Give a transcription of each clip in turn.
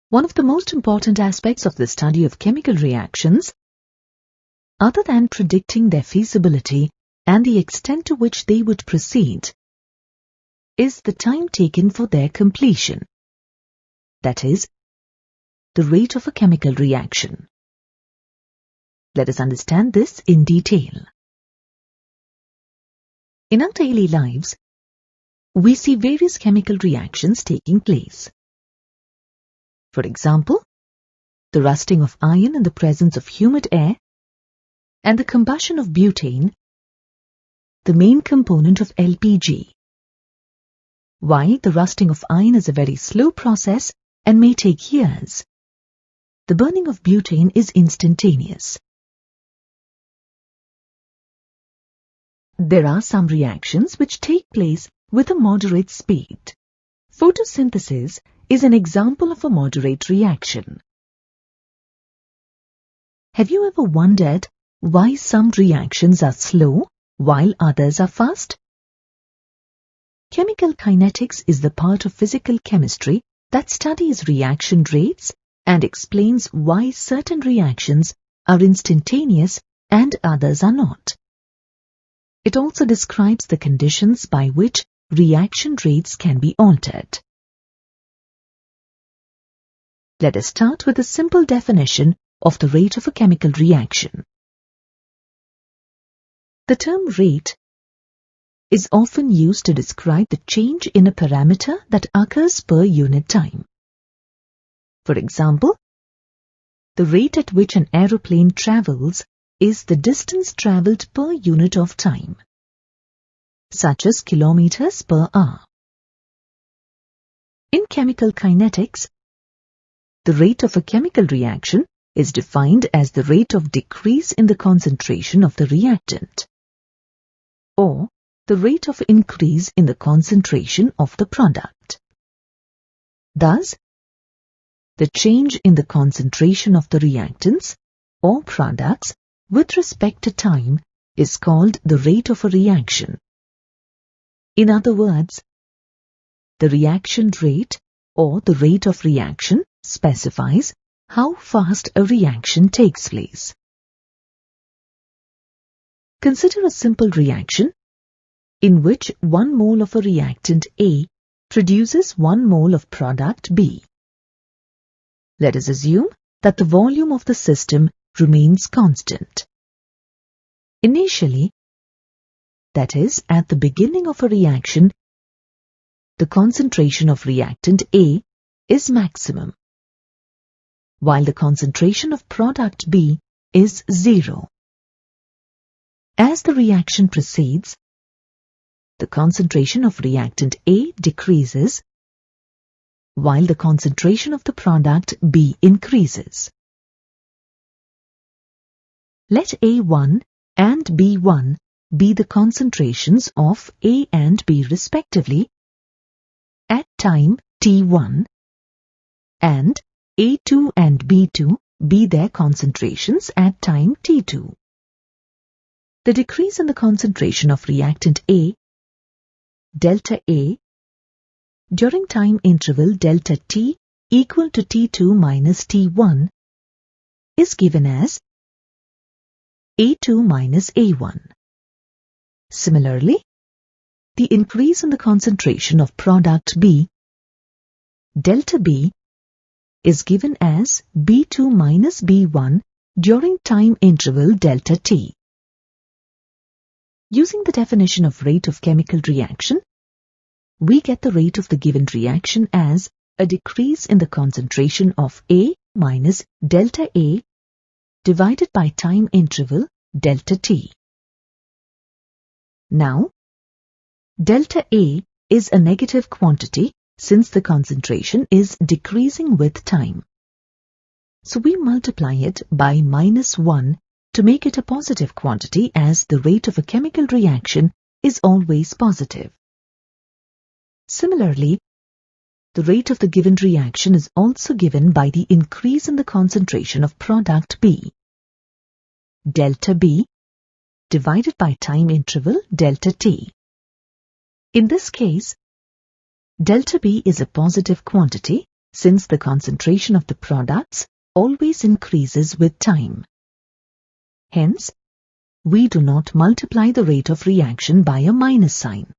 One of the most important aspects of the study of chemical reactions, other than predicting their feasibility and the extent to which they would proceed, is the time taken for their completion. That is, the rate of a chemical reaction. Let us understand this in detail. In our daily lives, we see various chemical reactions taking place. For example, the rusting of iron in the presence of humid air and the combustion of butane, the main component of LPG. While the rusting of iron is a very slow process and may take years, the burning of butane is instantaneous. There are some reactions which take place with a moderate speed. Photosynthesis is an example of a moderate reaction. Have you ever wondered why some reactions are slow while others are fast? Chemical kinetics is the part of physical chemistry that studies reaction rates and explains why certain reactions are instantaneous and others are not. It also describes the conditions by which reaction rates can be altered. Let us start with a simple definition of the rate of a chemical reaction. The term rate is often used to describe the change in a parameter that occurs per unit time. For example, the rate at which an aeroplane travels is the distance travelled per unit of time, such as kilometers per hour. In chemical kinetics, the rate of a chemical reaction is defined as the rate of decrease in the concentration of the reactant, or the rate of increase in the concentration of the product. Thus, the change in the concentration of the reactants or products with respect to time is called the rate of a reaction. In other words, the reaction rate or the rate of reaction specifies how fast a reaction takes place. Consider a simple reaction in which 1 mole of a reactant A produces 1 mole of product B. Let us assume that the volume of the system remains constant. Initially, that is, at the beginning of a reaction, the concentration of reactant A is maximum, while the concentration of product B is 0. As the reaction proceeds, the concentration of reactant A decreases, while the concentration of the product B increases. Let A1 and B1 be the concentrations of A and B respectively at time T1, and A2 and B2 be their concentrations at time T2. The decrease in the concentration of reactant A, delta A, during time interval delta T equal to T2 minus T1 is given as A2 minus A1. Similarly, the increase in the concentration of product B, delta B, is given as B2 minus B1 during time interval delta T. Using the definition of rate of chemical reaction, we get the rate of the given reaction as a decrease in the concentration of A minus delta A divided by time interval delta T. Now, delta A is a negative quantity since the concentration is decreasing with time. So we multiply it by -1 to make it a positive quantity, as the rate of a chemical reaction is always positive. Similarly, the rate of the given reaction is also given by the increase in the concentration of product B, delta B, divided by time interval delta T. In this case, delta B is a positive quantity since the concentration of the products always increases with time. Hence, we do not multiply the rate of reaction by a minus sign.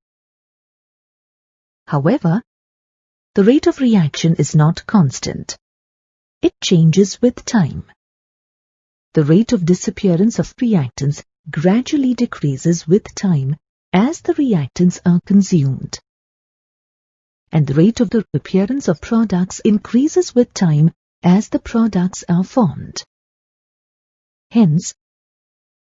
However, the rate of reaction is not constant. It changes with time. The rate of disappearance of reactants gradually decreases with time as the reactants are consumed. And the rate of the appearance of products increases with time as the products are formed. Hence,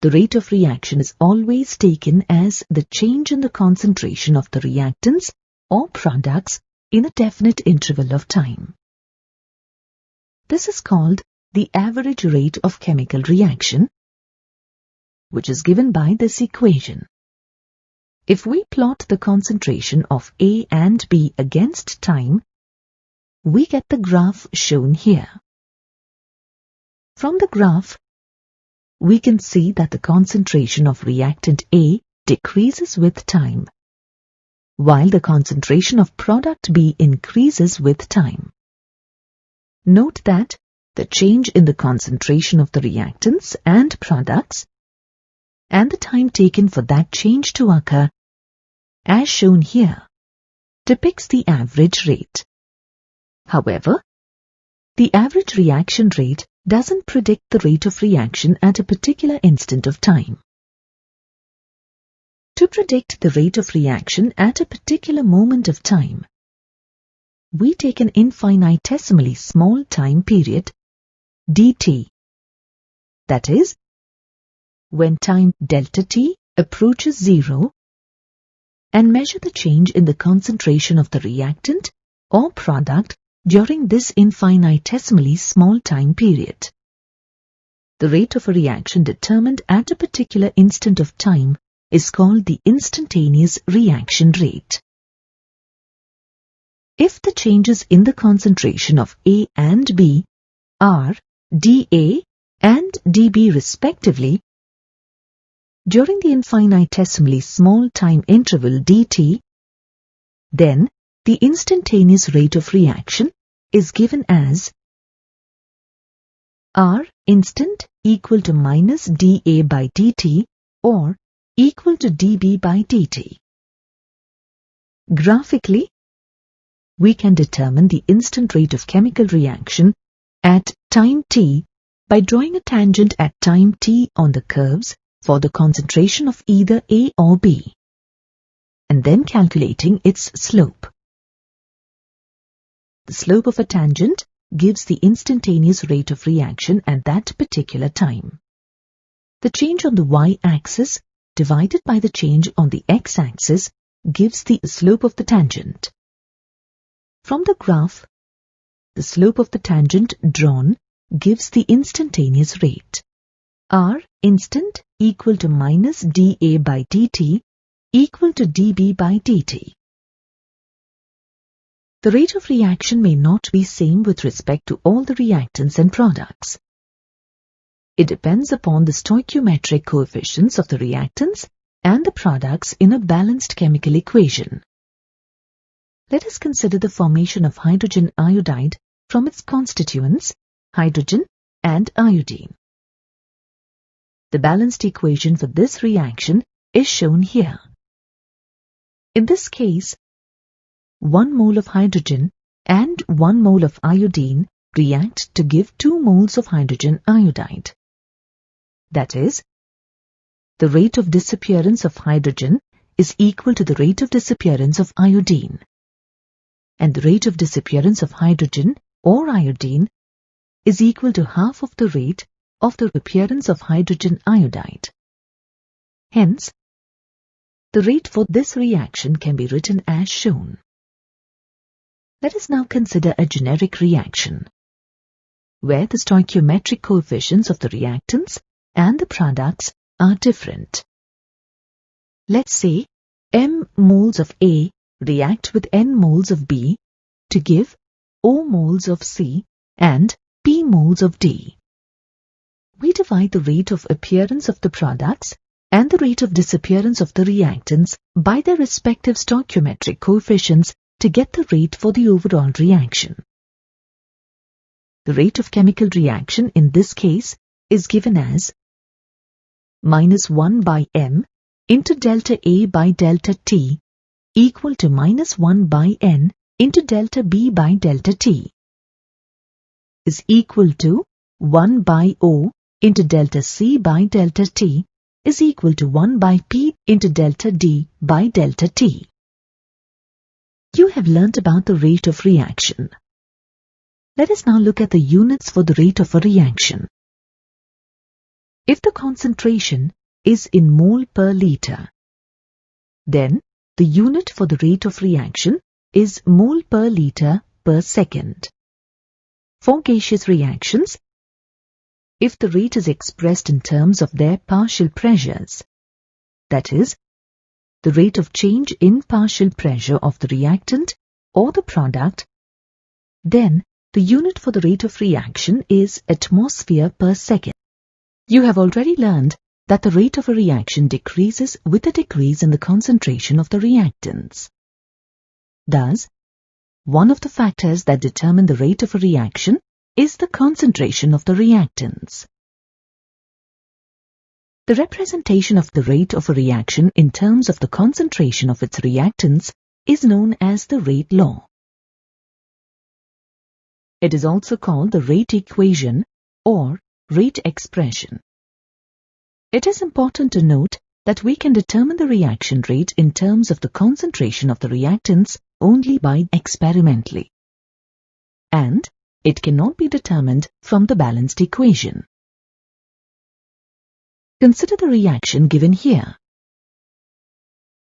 the rate of reaction is always taken as the change in the concentration of the reactants or products in a definite interval of time. This is called the average rate of chemical reaction, which is given by this equation. If we plot the concentration of A and B against time, we get the graph shown here. From the graph, we can see that the concentration of reactant A decreases with time, while the concentration of product B increases with time. Note that the change in the concentration of the reactants and products and the time taken for that change to occur, as shown here, depicts the average rate. However, the average reaction rate doesn't predict the rate of reaction at a particular instant of time. To predict the rate of reaction at a particular moment of time, we take an infinitesimally small time period, dt. That is, when time delta t approaches 0, and measure the change in the concentration of the reactant or product during this infinitesimally small time period. The rate of a reaction determined at a particular instant of time is called the instantaneous reaction rate. If the changes in the concentration of A and B are dA and dB respectively, during the infinitesimally small time interval dt, then the instantaneous rate of reaction is given as R instant equal to minus dA by dt or equal to dB by dt. Graphically, we can determine the instant rate of chemical reaction at time t by drawing a tangent at time t on the curves for the concentration of either A or B, and then calculating its slope. The slope of a tangent gives the instantaneous rate of reaction at that particular time. The change on the y-axis divided by the change on the x-axis gives the slope of the tangent. From the graph, the slope of the tangent drawn gives the instantaneous rate. R instant equal to minus dA by dt equal to dB by dt. The rate of reaction may not be same with respect to all the reactants and products. It depends upon the stoichiometric coefficients of the reactants and the products in a balanced chemical equation. Let us consider the formation of hydrogen iodide from its constituents, hydrogen and iodine. The balanced equation for this reaction is shown here. In this case, 1 mole of hydrogen and 1 mole of iodine react to give 2 moles of hydrogen iodide. That is, the rate of disappearance of hydrogen is equal to the rate of disappearance of iodine, and the rate of disappearance of hydrogen or iodine is equal to half of the rate of the appearance of hydrogen iodide. Hence, the rate for this reaction can be written as shown. Let us now consider a generic reaction, where the stoichiometric coefficients of the reactants and the products are different. Let's say m moles of A react with n moles of B to give O moles of C and P moles of D. We divide the rate of appearance of the products and the rate of disappearance of the reactants by their respective stoichiometric coefficients to get the rate for the overall reaction. The rate of chemical reaction in this case is given as -1 by m into delta A by delta T equal to -1 by n into delta B by delta T is equal to 1 by O into delta C by delta T is equal to 1 by P into delta D by delta T. You have learnt about the rate of reaction. Let us now look at the units for the rate of a reaction. If the concentration is in mole per liter, then the unit for the rate of reaction is mole per liter per second. For gaseous reactions, if the rate is expressed in terms of their partial pressures, that is, the rate of change in partial pressure of the reactant or the product, then the unit for the rate of reaction is atmosphere per second. You have already learned that the rate of a reaction decreases with a decrease in the concentration of the reactants. Thus, one of the factors that determine the rate of a reaction is the concentration of the reactants. The representation of the rate of a reaction in terms of the concentration of its reactants is known as the rate law. It is also called the rate equation or rate expression. It is important to note that we can determine the reaction rate in terms of the concentration of the reactants only by experimentally, and it cannot be determined from the balanced equation. Consider the reaction given here.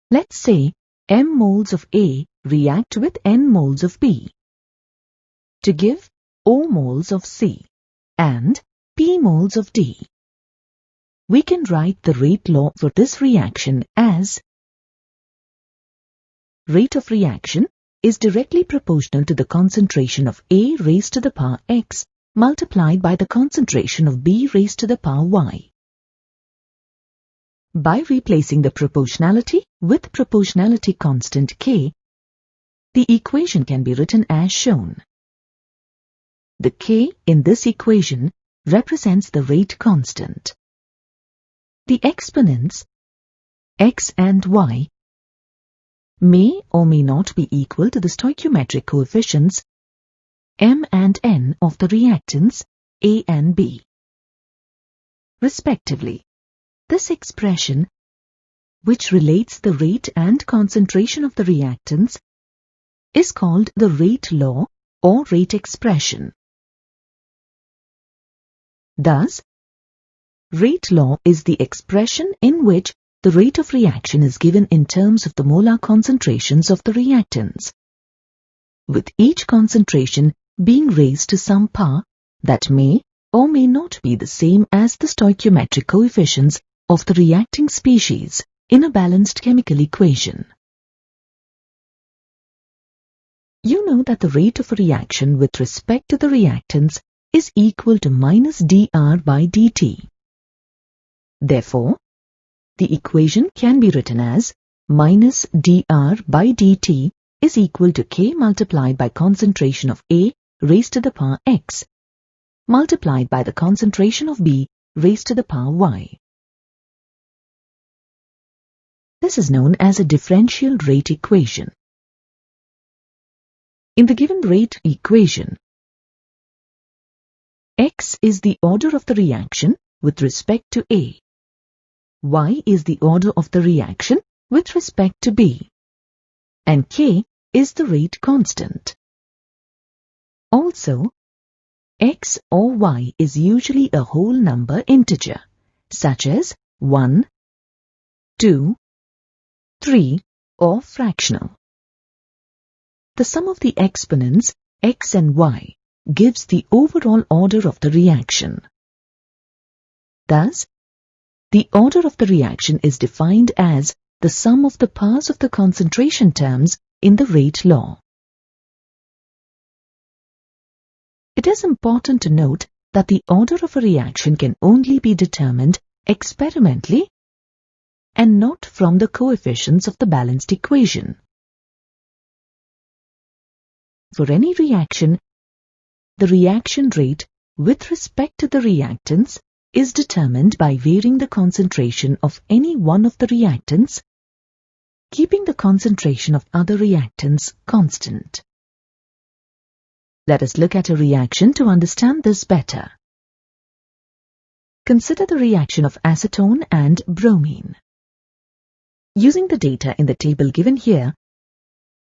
Let's say m moles of A react with n moles of B to give O moles of C and P moles of D. We can write the rate law for this reaction as rate of reaction is directly proportional to the concentration of A raised to the power x multiplied by the concentration of B raised to the power y. By replacing the proportionality with proportionality constant K, the equation can be written as shown. The K in this equation represents the rate constant. The exponents x and y may or may not be equal to the stoichiometric coefficients m and n of the reactants A and B, respectively. This expression, which relates the rate and concentration of the reactants, is called the rate law or rate expression. Thus, rate law is the expression in which the rate of reaction is given in terms of the molar concentrations of the reactants, with each concentration being raised to some power that may or may not be the same as the stoichiometric coefficients of the reacting species in a balanced chemical equation. You know that the rate of a reaction with respect to the reactants is equal to minus dr by dt. Therefore, the equation can be written as minus dr by dt is equal to K multiplied by concentration of A raised to the power x multiplied by the concentration of B raised to the power y. This is known as a differential rate equation. In the given rate equation, x is the order of the reaction with respect to A, y is the order of the reaction with respect to B, and K is the rate constant. Also, x or y is usually a whole number integer, such as 1, 2, 3, or fractional. The sum of the exponents x and y gives the overall order of the reaction. Thus, the order of the reaction is defined as the sum of the powers of the concentration terms in the rate law. It is important to note that the order of a reaction can only be determined experimentally and not from the coefficients of the balanced equation. For any reaction, the reaction rate with respect to the reactants is determined by varying the concentration of any one of the reactants, keeping the concentration of other reactants constant. Let us look at a reaction to understand this better. Consider the reaction of acetone and bromine. Using the data in the table given here,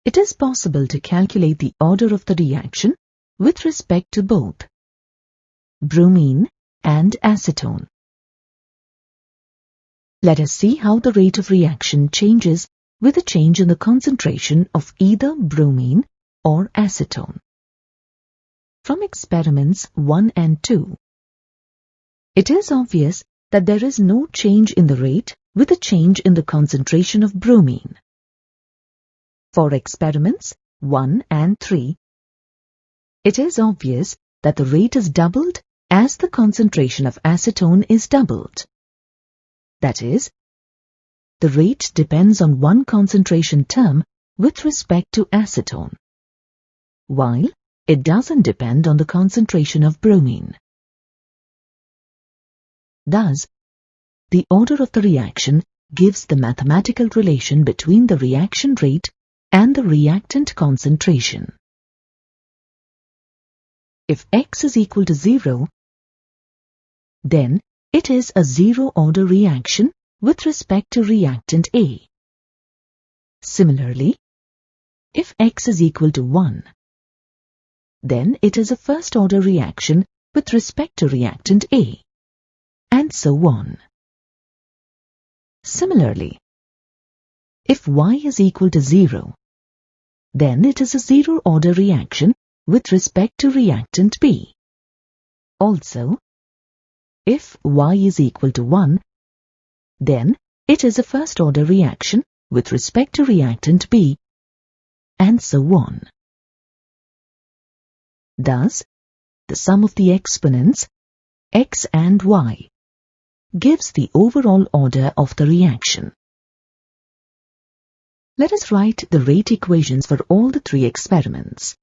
it is possible to calculate the order of the reaction with respect to both bromine and acetone. Let us see how the rate of reaction changes with a change in the concentration of either bromine or acetone. From experiments 1 and 2, it is obvious that there is no change in the rate with a change in the concentration of bromine. For experiments 1 and 3, it is obvious that the rate is doubled as the concentration of acetone is doubled. That is, the rate depends on one concentration term with respect to acetone, while it doesn't depend on the concentration of bromine. Thus, the order of the reaction gives the mathematical relation between the reaction rate and the reactant concentration. If X is equal to 0, then it is a zero-order reaction with respect to reactant A. Similarly, if X is equal to 1, then it is a first-order reaction with respect to reactant A, and so on. Similarly, if Y is equal to 0, then it is a zero-order reaction with respect to reactant B. Also, if Y is equal to 1, then it is a first-order reaction with respect to reactant B, and so on. Thus, the sum of the exponents, X and Y, gives the overall order of the reaction. Let us write the rate equations for all the three experiments.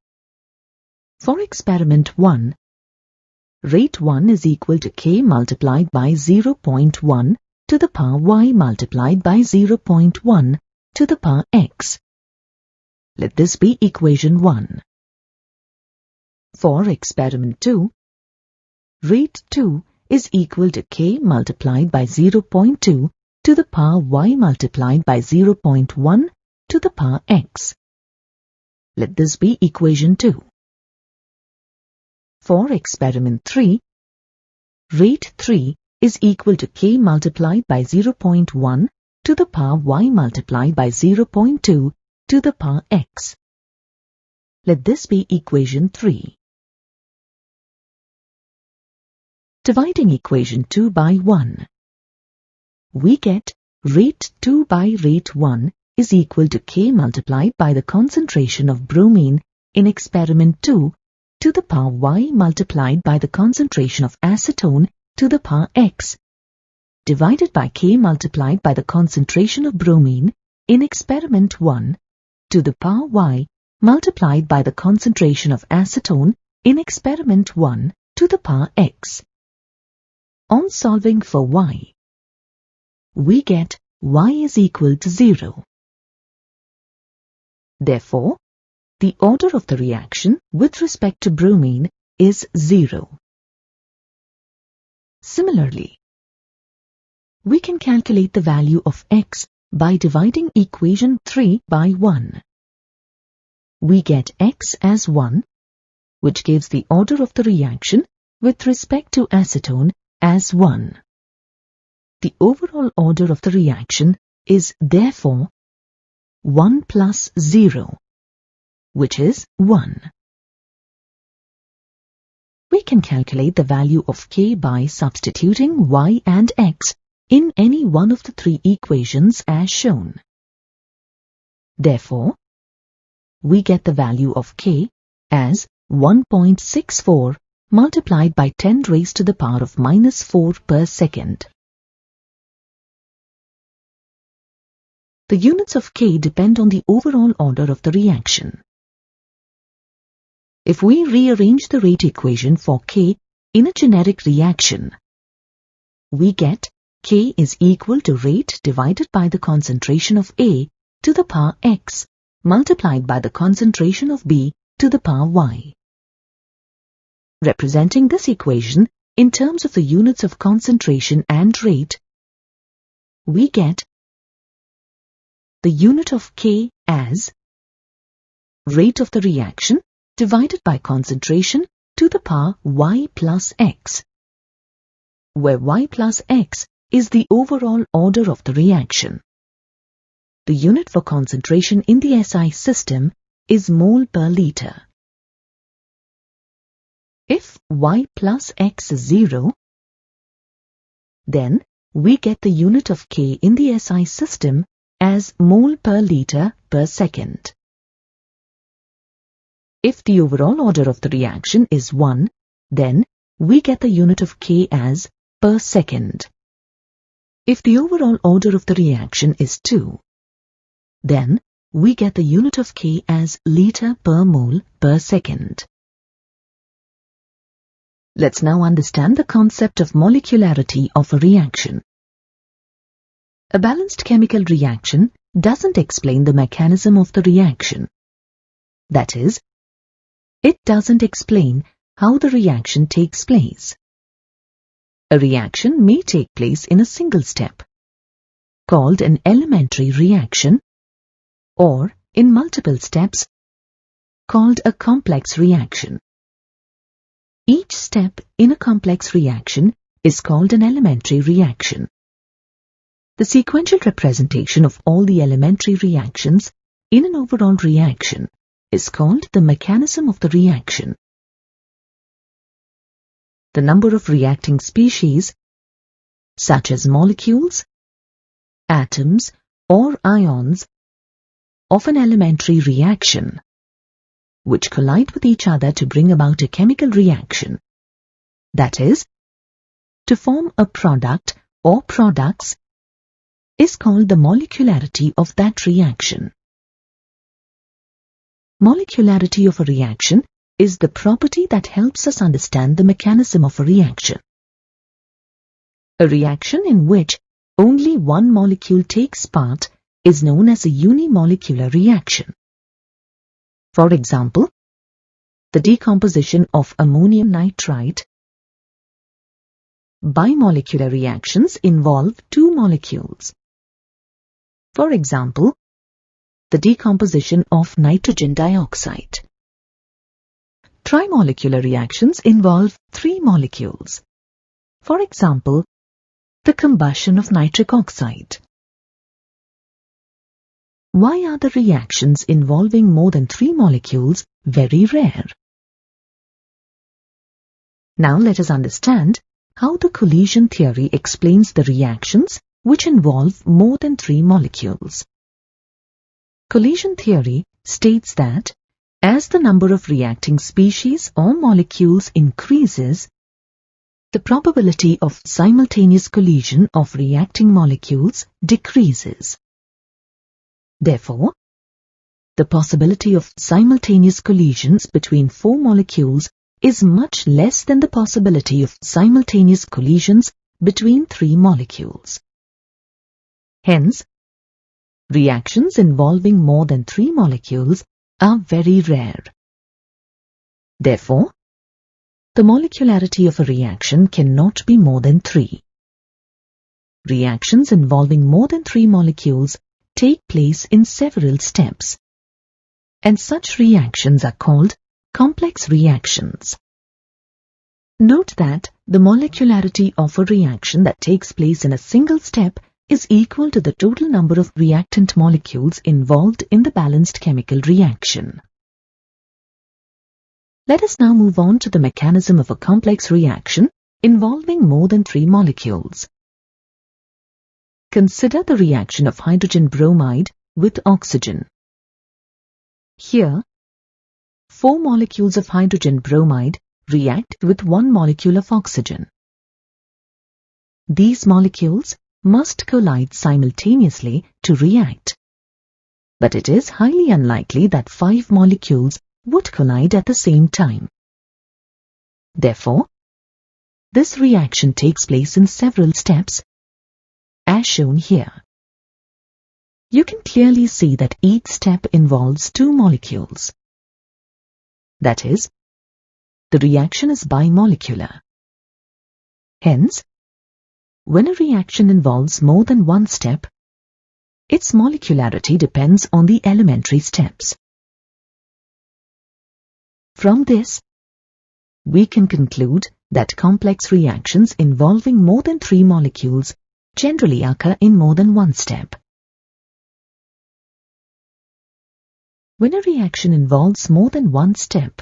For experiment 1, rate 1 is equal to K multiplied by 0.1 to the power Y multiplied by 0.1 to the power X. Let this be equation 1. For experiment 2, rate 2 is equal to K multiplied by 0.2 to the power Y multiplied by 0.1 to the power X. Let this be equation 2. For experiment 3, rate 3 is equal to K multiplied by 0.1 to the power Y multiplied by 0.2 to the power X. Let this be equation 3. Dividing equation 2 by 1, we get rate 2 by rate 1 is equal to K multiplied by the concentration of bromine in experiment 2 to the power Y multiplied by the concentration of acetone to the power X, divided by K multiplied by the concentration of bromine in experiment 1 to the power Y multiplied by the concentration of acetone in experiment 1 to the power X. On solving for Y, we get Y is equal to 0. Therefore, the order of the reaction with respect to bromine is 0. Similarly, we can calculate the value of X by dividing equation 3 by 1. We get X as 1, which gives the order of the reaction with respect to acetone as 1. The overall order of the reaction is therefore 1 plus 0, which is 1. We can calculate the value of K by substituting Y and X in any one of the three equations as shown. Therefore, we get the value of K as 1.64 multiplied by 10 raised to the power of -4 per second. The units of K depend on the overall order of the reaction. If we rearrange the rate equation for K in a generic reaction, we get K is equal to rate divided by the concentration of A to the power X multiplied by the concentration of B to the power Y. Representing this equation in terms of the units of concentration and rate, we get the unit of K as rate of the reaction divided by concentration to the power Y plus X, where Y plus X is the overall order of the reaction. The unit for concentration in the SI system is mole per liter. If Y plus X is 0, then we get the unit of K in the SI system as mole per liter per second. If the overall order of the reaction is 1, then we get the unit of K as per second. If the overall order of the reaction is 2, then we get the unit of K as liter per mole per second. Let's now understand the concept of molecularity of a reaction. A balanced chemical reaction doesn't explain the mechanism of the reaction. That is, it doesn't explain how the reaction takes place. A reaction may take place in a single step, called an elementary reaction, or in multiple steps, called a complex reaction. Each step in a complex reaction is called an elementary reaction. The sequential representation of all the elementary reactions in an overall reaction is called the mechanism of the reaction. The number of reacting species, such as molecules, atoms, or ions, of an elementary reaction, which collide with each other to bring about a chemical reaction, that is, to form a product or products, is called the molecularity of that reaction. Molecularity of a reaction is the property that helps us understand the mechanism of a reaction. A reaction in which only one molecule takes part is known as a unimolecular reaction. For example, the decomposition of ammonium nitrite. Bimolecular reactions involve two molecules. For example, the decomposition of nitrogen dioxide. Trimolecular reactions involve three molecules. For example, the combustion of nitric oxide. Why are the reactions involving more than three molecules very rare? Now let us understand how the collision theory explains the reactions which involve more than three molecules. Collision theory states that as the number of reacting species or molecules increases, the probability of simultaneous collision of reacting molecules decreases. Therefore, the possibility of simultaneous collisions between four molecules is much less than the possibility of simultaneous collisions between three molecules. Hence, reactions involving more than three molecules are very rare. Therefore, the molecularity of a reaction cannot be more than 3. Reactions involving more than 3 molecules take place in several steps, and such reactions are called complex reactions. Note that the molecularity of a reaction that takes place in a single step is equal to the total number of reactant molecules involved in the balanced chemical reaction. Let us now move on to the mechanism of a complex reaction involving more than 3 molecules. Consider the reaction of hydrogen bromide with oxygen. Here, 4 molecules of hydrogen bromide react with 1 molecule of oxygen. These molecules must collide simultaneously to react, but it is highly unlikely that 5 molecules would collide at the same time. Therefore, this reaction takes place in several steps, as shown here. You can clearly see that each step involves two molecules. That is, the reaction is bimolecular. Hence, when a reaction involves more than one step, its molecularity depends on the elementary steps. From this, we can conclude that complex reactions involving more than 3 molecules generally occur in more than one step. When a reaction involves more than one step,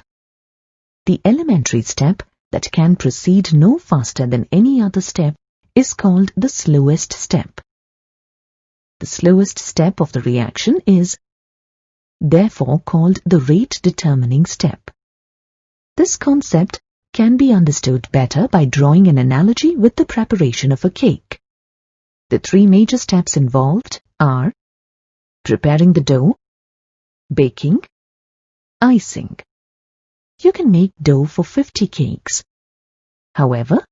the elementary step that can proceed no faster than any other step is called the slowest step. The slowest step of the reaction is therefore called the rate-determining step. This concept can be understood better by drawing an analogy with the preparation of a cake. The 3 major steps involved are preparing the dough, baking, icing. You can make dough for 50 cakes. However,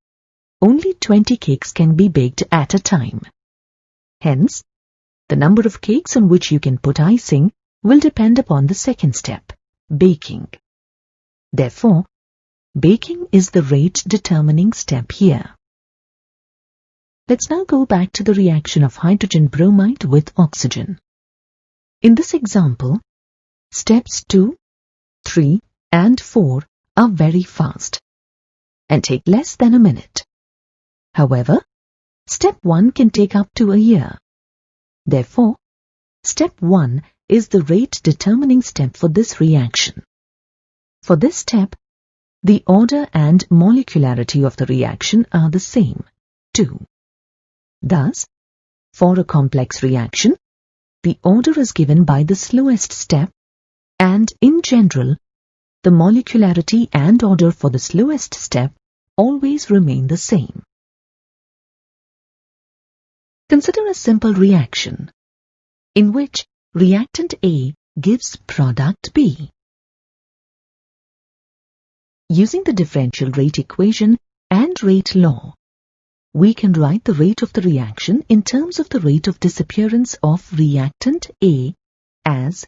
only 20 cakes can be baked at a time. Hence, the number of cakes on which you can put icing will depend upon the second step, baking. Therefore, baking is the rate-determining step here. Let's now go back to the reaction of hydrogen bromide with oxygen. In this example, steps 2, 3, and 4 are very fast and take less than a minute. However, step 1 can take up to a year. Therefore, step 1 is the rate-determining step for this reaction. For this step, the order and molecularity of the reaction are the same, 2. Thus, for a complex reaction, the order is given by the slowest step, and in general, the molecularity and order for the slowest step always remain the same. Consider a simple reaction in which reactant A gives product B. Using the differential rate equation and rate law, we can write the rate of the reaction in terms of the rate of disappearance of reactant A as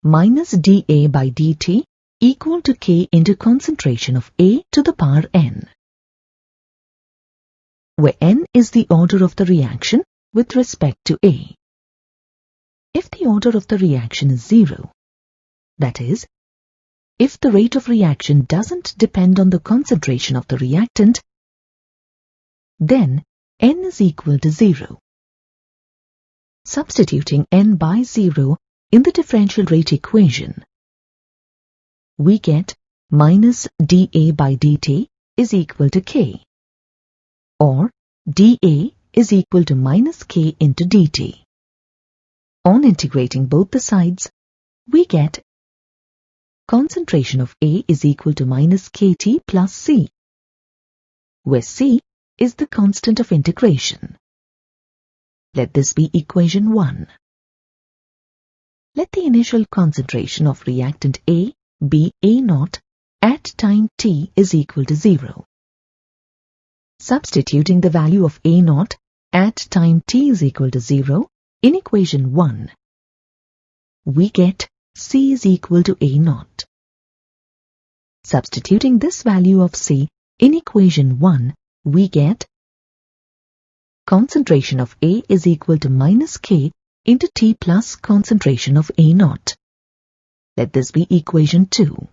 minus dA by dt equal to K into concentration of A to the power n, where n is the order of the reaction with respect to A. If the order of the reaction is 0, that is, if the rate of reaction doesn't depend on the concentration of the reactant, then n is equal to 0. Substituting n by 0 in the differential rate equation, we get minus dA by dt is equal to K, or dA is equal to minus K into dt. On integrating both the sides, we get concentration of A is equal to minus Kt plus C, where C is the constant of integration. Let this be equation 1. Let the initial concentration of reactant A be A0 at time t is equal to 0. Substituting the value of A0 at time t is equal to 0 in equation 1, we get C is equal to A0. Substituting this value of C in equation 1, we get concentration of A is equal to minus K into T plus concentration of A0. Let this be equation 2.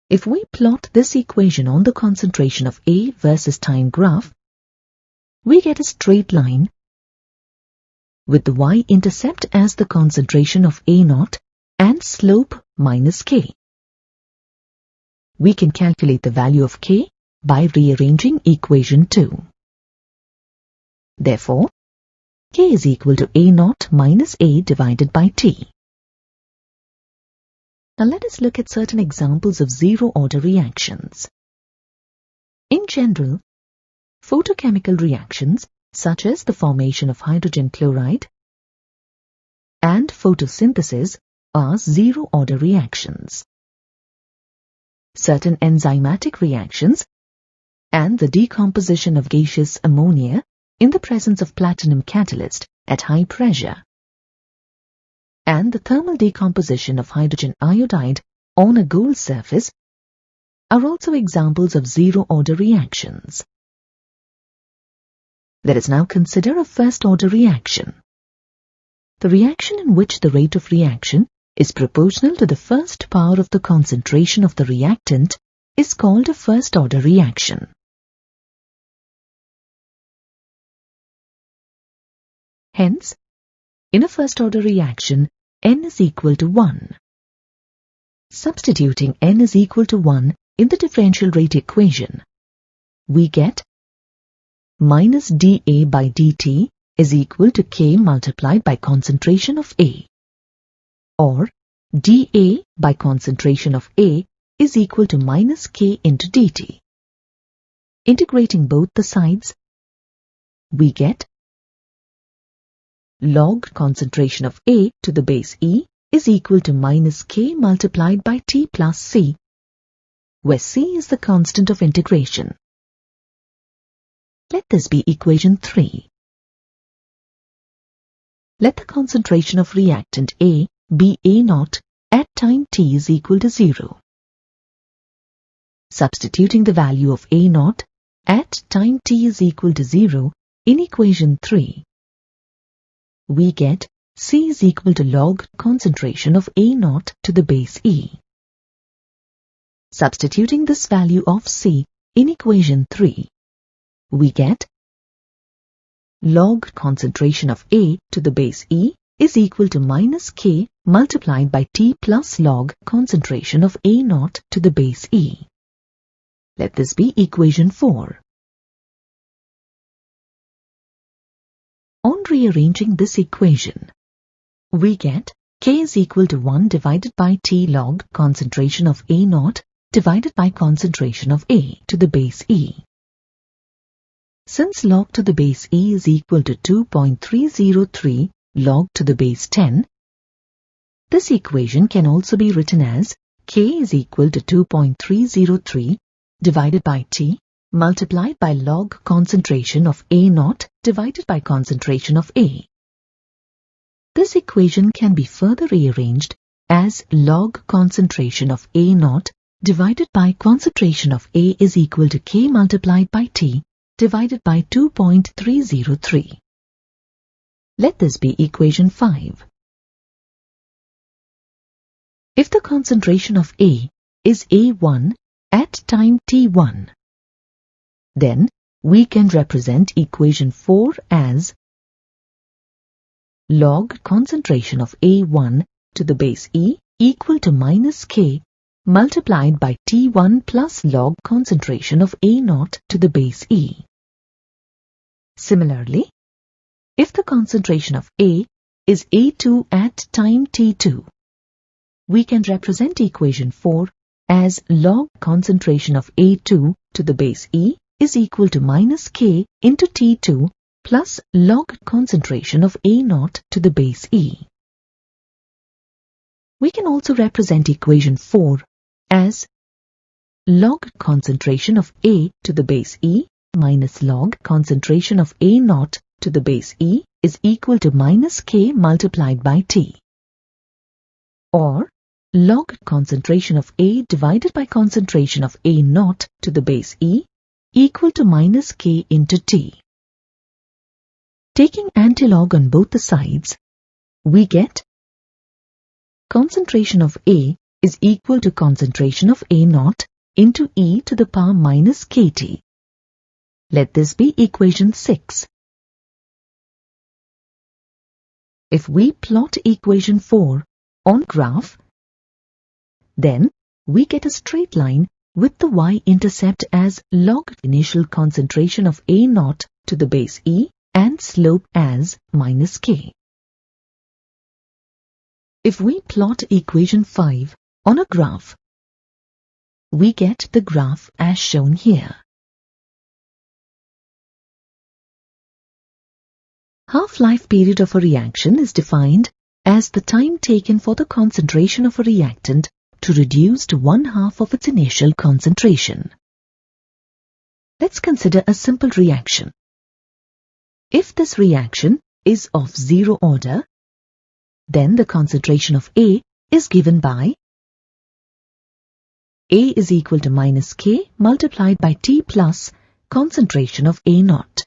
If we plot this equation on the concentration of A versus time graph, we get a straight line with the y-intercept as the concentration of A0 and slope minus K. We can calculate the value of K by rearranging equation 2. Therefore, K is equal to A0 minus A divided by T. Now let us look at certain examples of zero-order reactions. In general, photochemical reactions, such as the formation of hydrogen chloride, and photosynthesis are zero-order reactions. Certain enzymatic reactions and the decomposition of gaseous ammonia in the presence of platinum catalyst at high pressure, and the thermal decomposition of hydrogen iodide on a gold surface are also examples of zero-order reactions. Let us now consider a first-order reaction. The reaction in which the rate of reaction is proportional to the first power of the concentration of the reactant is called a first-order reaction. Hence, in a first-order reaction, N is equal to 1. Substituting N is equal to 1 in the differential rate equation, we get minus dA by dt is equal to K multiplied by concentration of A, or dA by concentration of A is equal to minus K into dt. Integrating both the sides, we get log concentration of A to the base E is equal to minus K multiplied by T plus C, where C is the constant of integration. Let this be equation 3. Let the concentration of reactant A be A0 at time t is equal to 0. Substituting the value of A0 at time t is equal to 0 in equation 3, we get C is equal to log concentration of A0 to the base E. Substituting this value of C in equation 3, we get log concentration of A to the base E is equal to minus K multiplied by T plus log concentration of A0 to the base E. Let this be equation 4. On rearranging this equation, we get K is equal to 1 divided by T log concentration of A0 divided by concentration of A to the base E. Since log to the base E is equal to 2.303 log to the base 10, this equation can also be written as K is equal to 2.303 divided by T multiplied by log concentration of A0 divided by concentration of A. This equation can be further rearranged as log concentration of A0 divided by concentration of A is equal to K multiplied by T divided by 2.303. Let this be equation 5. If the concentration of A is A1 at time t1, then we can represent equation 4 as log concentration of A1 to the base E equal to minus K multiplied by T1 plus log concentration of A0 to the base E. Similarly, if the concentration of A is A2 at time t2, we can represent equation 4 as log concentration of A2 to the base E is equal to minus K into T2 plus log concentration of A0 to the base E. We can also represent equation 4 as log concentration of A to the base E minus log concentration of A0 to the base E is equal to minus K multiplied by T, or log concentration of A divided by concentration of A0 to the base E equal to minus K into T. Taking antilog on both the sides, we get concentration of A is equal to concentration of A0 into E to the power minus KT. Let this be equation 6. If we plot equation 4 on graph, then we get a straight line with the y-intercept as log initial concentration of A0 to the base E and slope as minus K. If we plot equation 5 on a graph, we get the graph as shown here. Half-life period of a reaction is defined as the time taken for the concentration of a reactant to reduce to 1/2 of its initial concentration. Let's consider a simple reaction. If this reaction is of zero order, then the concentration of A is given by A is equal to minus K multiplied by T plus concentration of A naught.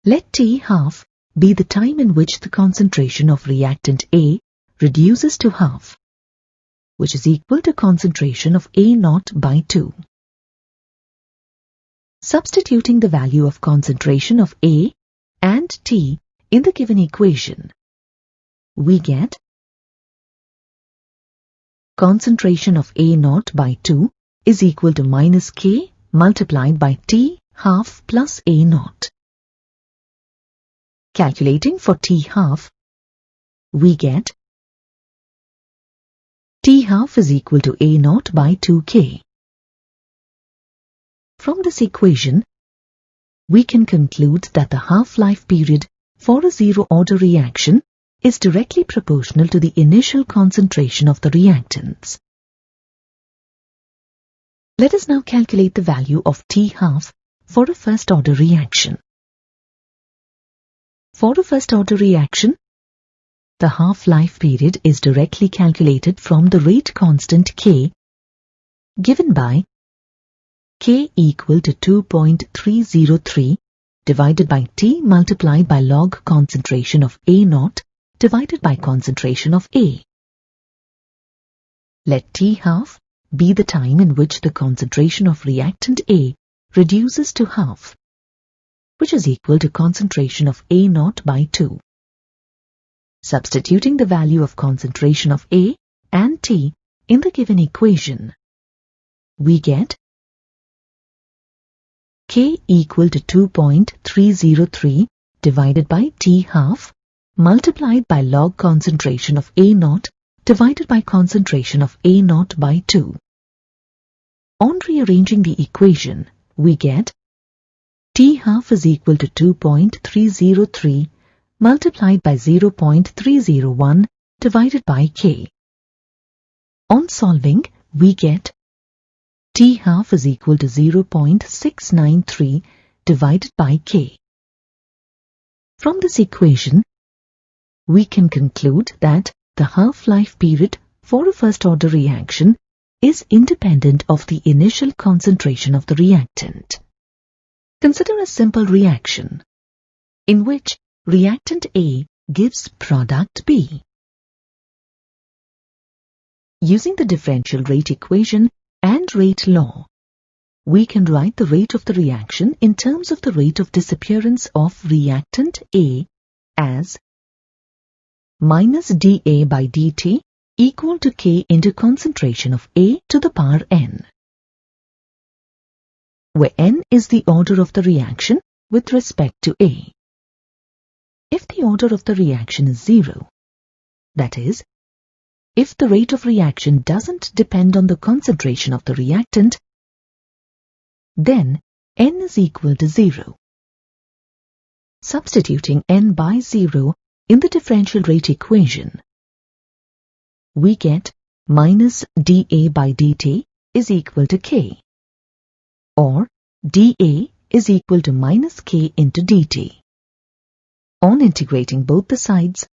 Let T1/2 be the time in which the concentration of reactant A reduces to 1/2, which is equal to concentration of A naught by 2. Substituting the value of concentration of A and T in the given equation, we get concentration of A naught by 2 is equal to minus K multiplied by T1/2 plus A naught. Calculating for T1/2, we get T1/2 is equal to A naught by 2K. From this equation, we can conclude that the half-life period for a zero-order reaction is directly proportional to the initial concentration of the reactants. Let us now calculate the value of T1/2 for a first-order reaction. For a first-order reaction, the half-life period is directly calculated from the rate constant K, given by K equal to 2.303 divided by T multiplied by log concentration of A naught divided by concentration of A. Let T1/2 be the time in which the concentration of reactant A reduces to 1/2, which is equal to concentration of A naught by 2. Substituting the value of concentration of A and T in the given equation, we get K equal to 2.303 divided by T1/2 multiplied by log concentration of A naught divided by concentration of A naught by 2. On rearranging the equation, we get T1/2 is equal to 2.303 multiplied by 0.301 divided by K. On solving, we get T1/2 is equal to 0.693 divided by K. From this equation, we can conclude that the half-life period for a first-order reaction is independent of the initial concentration of the reactant. Consider a simple reaction in which reactant A gives product B. Using the differential rate equation and rate law, we can write the rate of the reaction in terms of the rate of disappearance of reactant A as minus dA by dt equal to K into concentration of A to the power n, where n is the order of the reaction with respect to A. If the order of the reaction is 0, that is, if the rate of reaction doesn't depend on the concentration of the reactant, then n is equal to 0. Substituting n by 0 in the differential rate equation, we get minus dA by dt is equal to K, or dA is equal to minus K into dt. On integrating both the sides,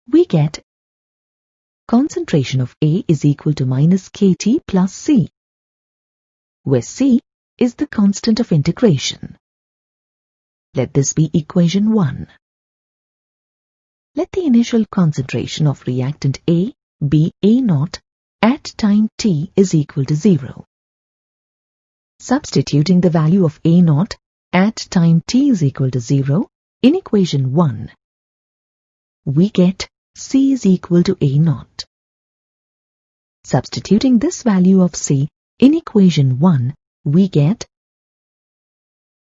we get concentration of A is equal to minus Kt plus C, where C is the constant of integration. Let this be equation 1. Let the initial concentration of reactant A be A naught at time t is equal to 0. Substituting the value of A naught at time t is equal to 0 in equation 1, we get C is equal to A naught. Substituting this value of C in equation 1, we get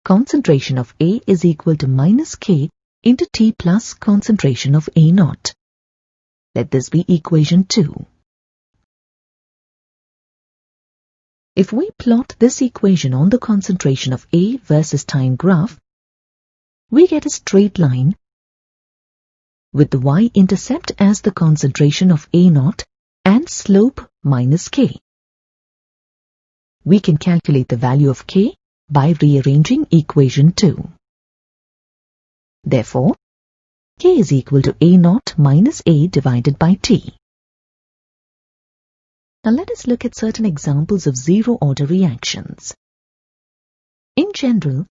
concentration of A is equal to minus K into T plus concentration of A naught. Let this be equation 2. If we plot this equation on the concentration of A versus time graph, we get a straight line with the y-intercept as the concentration of A0 and slope minus k. We can calculate the value of k by rearranging equation 2. Therefore, k is equal to A0 minus A divided by T. Now let us look at certain examples of zero-order reactions. In general,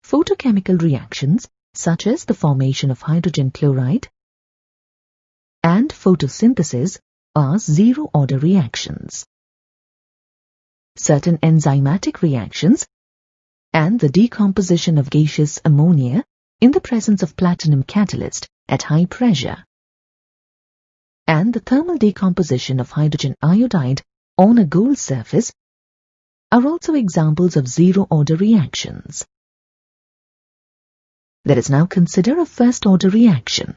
photochemical reactions such as the formation of hydrogen chloride and photosynthesis are zero-order reactions. Certain enzymatic reactions and the decomposition of gaseous ammonia in the presence of platinum catalyst at high pressure and the thermal decomposition of hydrogen iodide on a gold surface are also examples of zero-order reactions. Let us now consider a first-order reaction.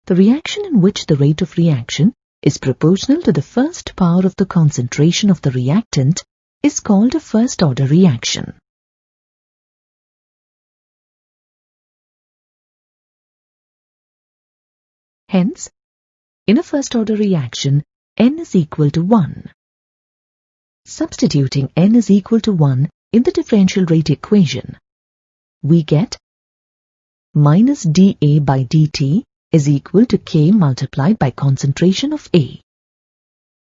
The reaction in which the rate of reaction is proportional to the first power of the concentration of the reactant is called a first-order reaction. Hence, in a first-order reaction, N is equal to 1. Substituting N is equal to 1 in the differential rate equation, we get minus dA by dt is equal to K multiplied by concentration of A,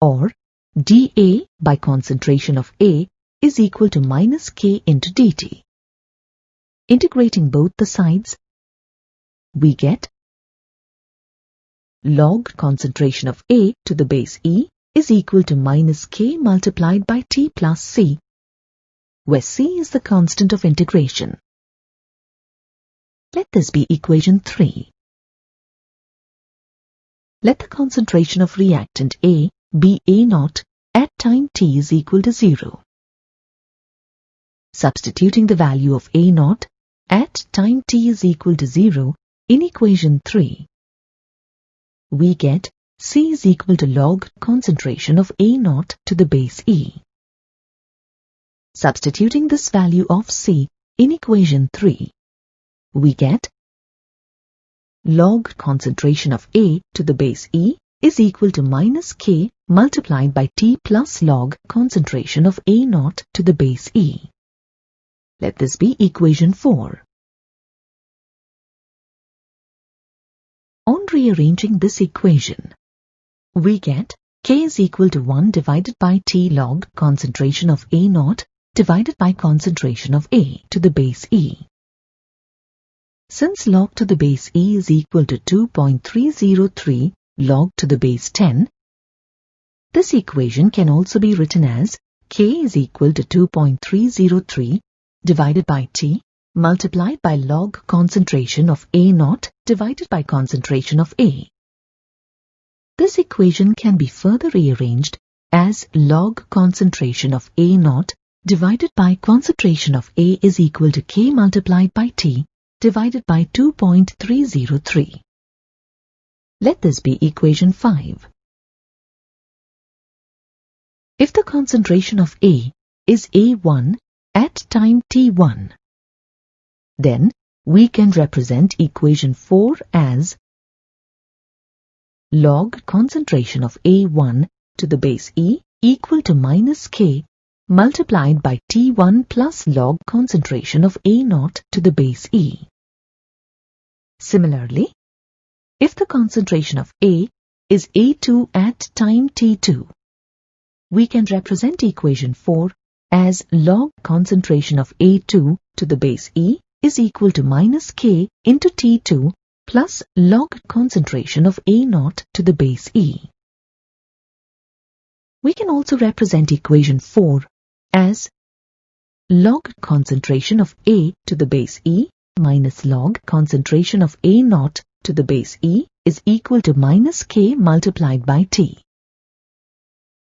or dA by concentration of A is equal to minus K into dt. Integrating both the sides, we get log concentration of A to the base E is equal to minus K multiplied by T plus C, where C is the constant of integration. Let this be equation 3. Let the concentration of reactant A be A0 at time t is equal to 0. Substituting the value of A0 at time t is equal to 0 in equation 3, we get C is equal to log concentration of A0 to the base E. Substituting this value of C in equation 3, we get log concentration of A to the base E is equal to minus K multiplied by T plus log concentration of A0 to the base E. Let this be equation 4. On rearranging this equation, we get K is equal to 1 divided by T log concentration of A0 divided by concentration of A to the base E. Since log to the base E is equal to 2.303 log to the base 10, this equation can also be written as K is equal to 2.303 divided by T multiplied by log concentration of A0 divided by concentration of A. This equation can be further rearranged as log concentration of A0 divided by concentration of A is equal to K multiplied by T divided by 2.303. Let this be equation 5. If the concentration of A is A1 at time t1, then we can represent equation 4 as log concentration of A1 to the base E equal to minus K multiplied by T1 plus log concentration of A0 to the base E. Similarly, if the concentration of A is A2 at time T2, we can represent equation 4 as log concentration of A2 to the base E is equal to minus K into T2 plus log concentration of A0 to the base E. We can also represent equation 4 as log concentration of A to the base E minus log concentration of A0 to the base E is equal to minus K multiplied by T,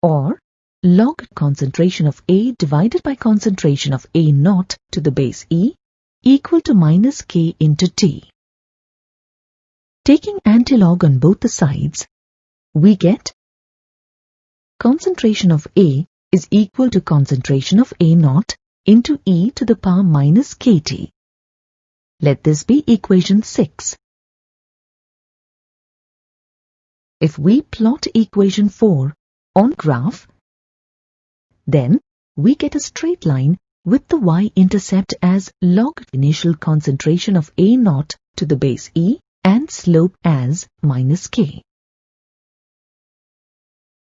or log concentration of A divided by concentration of A0 to the base E equal to minus K into T. Taking antilog on both the sides, we get concentration of A is equal to concentration of A0 into E to the power minus KT. Let this be equation 6. If we plot equation 4 on graph, then we get a straight line with the y-intercept as log initial concentration of A naught to the base E and slope as minus k.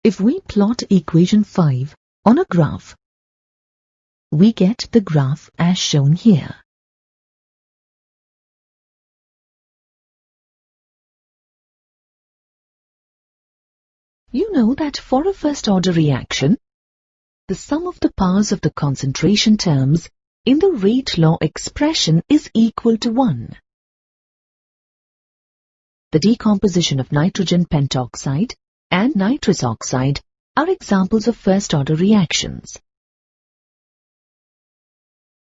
If we plot equation 5 on a graph, we get the graph as shown here. You know that for a first-order reaction, the sum of the powers of the concentration terms in the rate law expression is equal to 1. The decomposition of nitrogen pentoxide and nitrous oxide are examples of first-order reactions.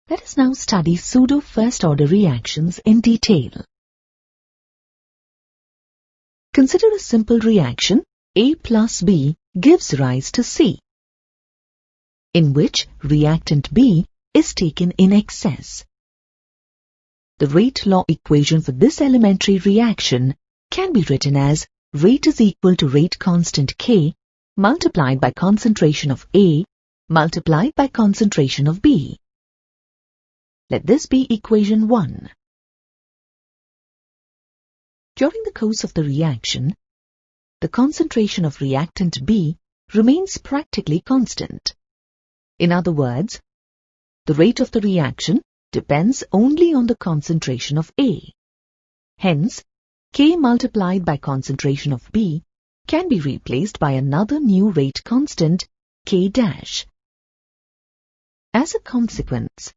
Let us now study pseudo-first-order reactions in detail. Consider a simple reaction A plus B gives rise to C, in which reactant B is taken in excess. The rate law equation for this elementary reaction can be written as rate is equal to rate constant K multiplied by concentration of A multiplied by concentration of B. Let this be equation 1. During the course of the reaction, the concentration of reactant B remains practically constant. In other words, the rate of the reaction depends only on the concentration of A. Hence, K multiplied by concentration of B can be replaced by another new rate constant, K dash. As a consequence,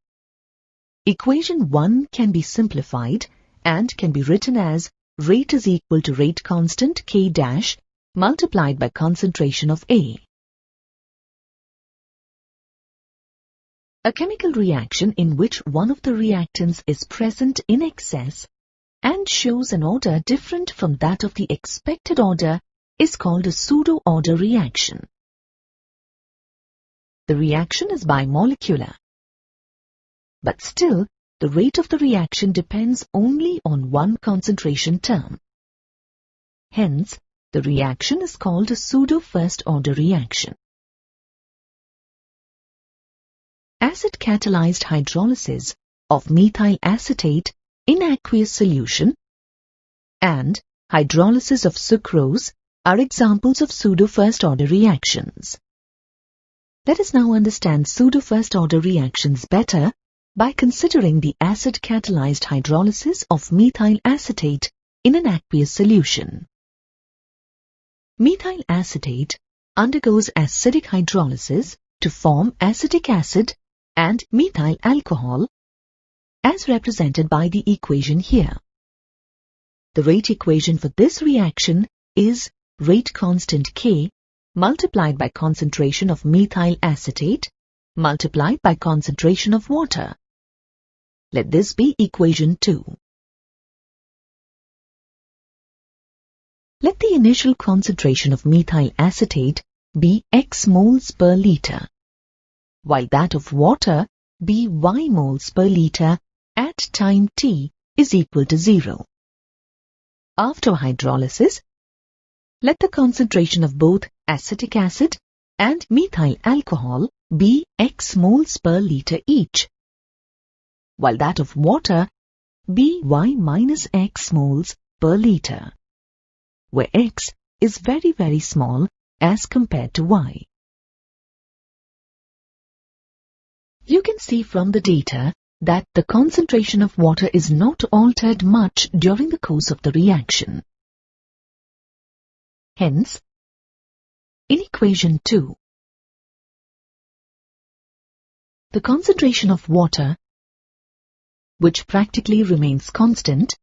equation 1 can be simplified and can be written as rate is equal to rate constant K dash multiplied by concentration of A. A chemical reaction in which one of the reactants is present in excess and shows an order different from that of the expected order is called a pseudo-order reaction. The reaction is bimolecular, but still the rate of the reaction depends only on one concentration term. Hence, the reaction is called a pseudo-first-order reaction. Acid-catalyzed hydrolysis of methyl acetate in aqueous solution and hydrolysis of sucrose are examples of pseudo-first-order reactions. Let us now understand pseudo-first-order reactions better by considering the acid-catalyzed hydrolysis of methyl acetate in an aqueous solution. Methyl acetate undergoes acidic hydrolysis to form acetic acid and methyl alcohol, as represented by the equation here. The rate equation for this reaction is rate constant K multiplied by concentration of methyl acetate multiplied by concentration of water. Let this be equation 2. Let the initial concentration of methyl acetate be X moles per liter, while that of water be Y moles per liter at time t is equal to 0. After hydrolysis, let the concentration of both acetic acid and methyl alcohol be X moles per liter each, while that of water be Y minus X moles per liter, where X is very, very small as compared to Y. You can see from the data that the concentration of water is not altered much during the course of the reaction. Hence, in equation 2, the concentration of water, which practically remains constant,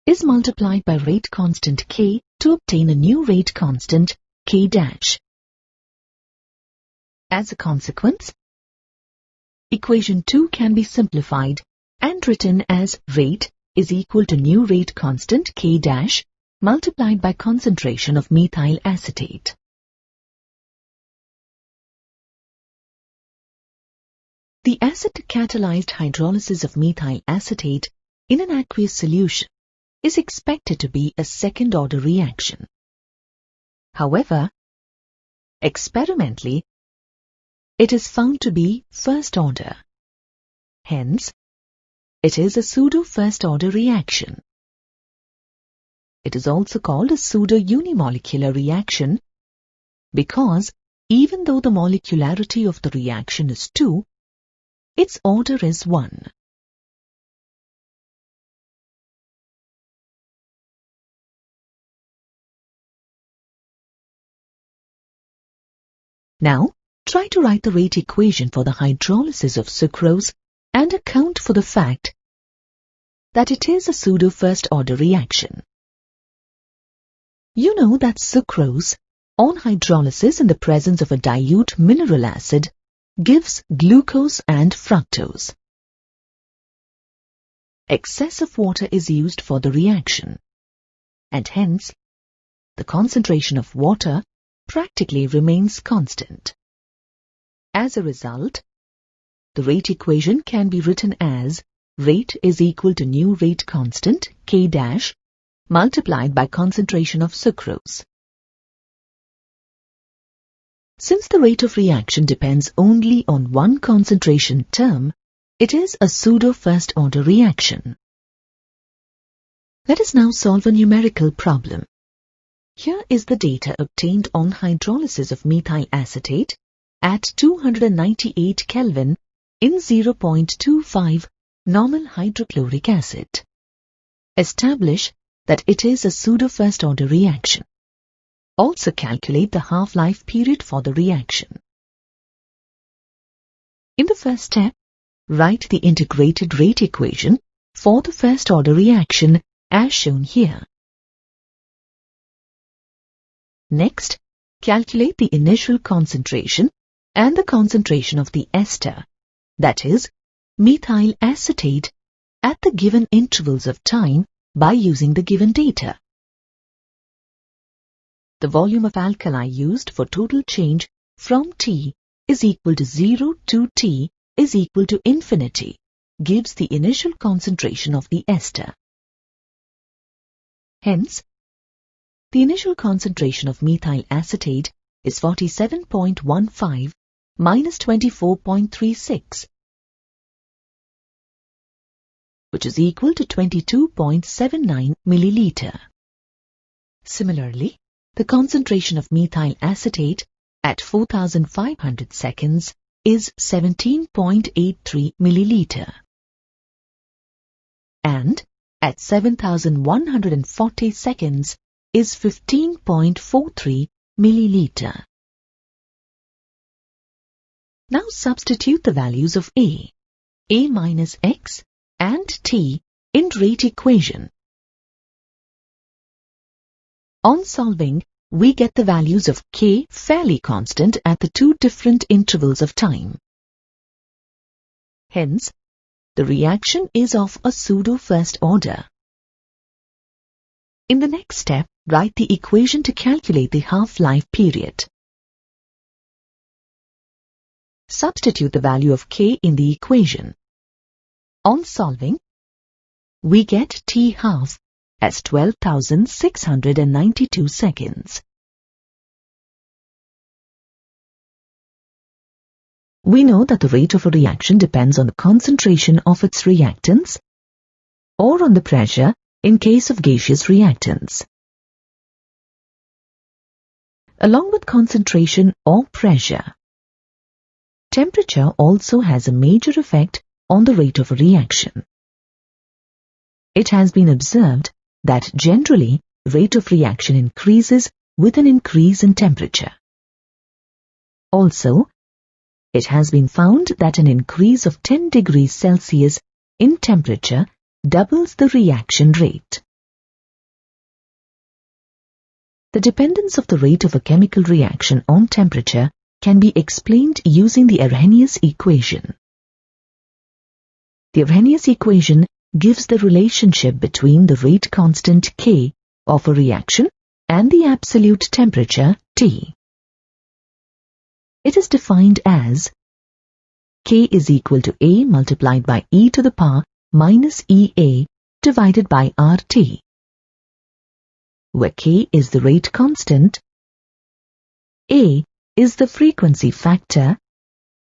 is multiplied by rate constant K to obtain a new rate constant K dash. As a consequence, equation 2 can be simplified and written as rate is equal to new rate constant K dash multiplied by concentration of methyl acetate. The acid-catalyzed hydrolysis of methyl acetate in an aqueous solution is expected to be a second-order reaction. However, experimentally, it is found to be first order. Hence, it is a pseudo-first order reaction. It is also called a pseudo-unimolecular reaction because even though the molecularity of the reaction is 2, its order is 1. Now, try to write the rate equation for the hydrolysis of sucrose and account for the fact that it is a pseudo-first order reaction. You know that sucrose, on hydrolysis in the presence of a dilute mineral acid, gives glucose and fructose. Excessive water is used for the reaction, and hence, the concentration of water practically remains constant. As a result, the rate equation can be written as rate is equal to new rate constant K dash multiplied by concentration of sucrose. Since the rate of reaction depends only on one concentration term, it is a pseudo-first order reaction. Let us now solve a numerical problem. Here is the data obtained on hydrolysis of methyl acetate at 298 Kelvin in 0.25 normal hydrochloric acid. Establish that it is a pseudo-first order reaction. Also calculate the half-life period for the reaction. In the first step, write the integrated rate equation for the first order reaction as shown here. Next, calculate the initial concentration and the concentration of the ester, that is, methyl acetate, at the given intervals of time by using the given data. The volume of alkali used for total change from T is equal to 0 to T is equal to infinity gives the initial concentration of the ester. Hence, the initial concentration of methyl acetate is 47.15 minus 24.36, which is equal to 22.79 milliliter. Similarly, the concentration of methyl acetate at 4500 seconds is 17.83 milliliter. And at 7140 seconds is 15.43 milliliter. Now substitute the values of A minus X and T in rate equation. On solving, we get the values of K fairly constant at the two different intervals of time. Hence, the reaction is of a pseudo-first order. In the next step, write the equation to calculate the half-life period. Substitute the value of K in the equation. On solving, we get T half as 12,692 seconds. We know that the rate of a reaction depends on the concentration of its reactants or on the pressure in case of gaseous reactants. Along with concentration or pressure, temperature also has a major effect on the rate of a reaction. It has been observed that generally rate of reaction increases with an increase in temperature. Also, it has been found that an increase of 10 degrees Celsius in temperature doubles the reaction rate. The dependence of the rate of a chemical reaction on temperature can be explained using the Arrhenius equation. The Arrhenius equation gives the relationship between the rate constant K of a reaction and the absolute temperature T. It is defined as K is equal to A multiplied by e to the power minus EA divided by RT, where K is the rate constant A is the frequency factor,